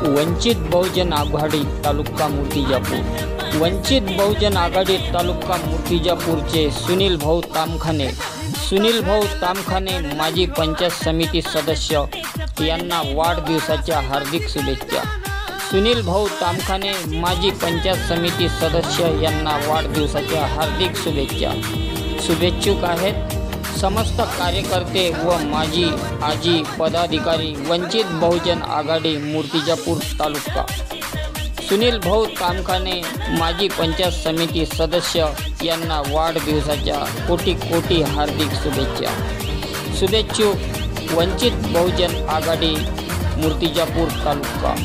वंचित बहुजन आघाडी तालुका मूर्तिजापूर। वंचित बहुजन आघाडी तालुका मूर्तिजापूरचे सुनील भाऊ तामखाने माजी पंचायत समिती सदस्य यांना वाढदिवसाच्या हार्दिक शुभेच्छा। सुनील भाऊ तामखाने माजी पंचायत समिती सदस्य यांना वाढदिवसाच्या हार्दिक शुभेच्छा। शुभेच्छुक आहेत समस्त कार्यकर्ते व माजी आजी पदाधिकारी वंचित बहुजन आघाडी मूर्तिजापूर तालुका। सुनील भाऊ तामखाने माजी पंचायत समिती सदस्य यांना वाढदिवसाच्या कोटी कोटी हार्दिक शुभेच्छा। शुभेच्छुक वंचित बहुजन आघाडी मूर्तिजापूर तालुका।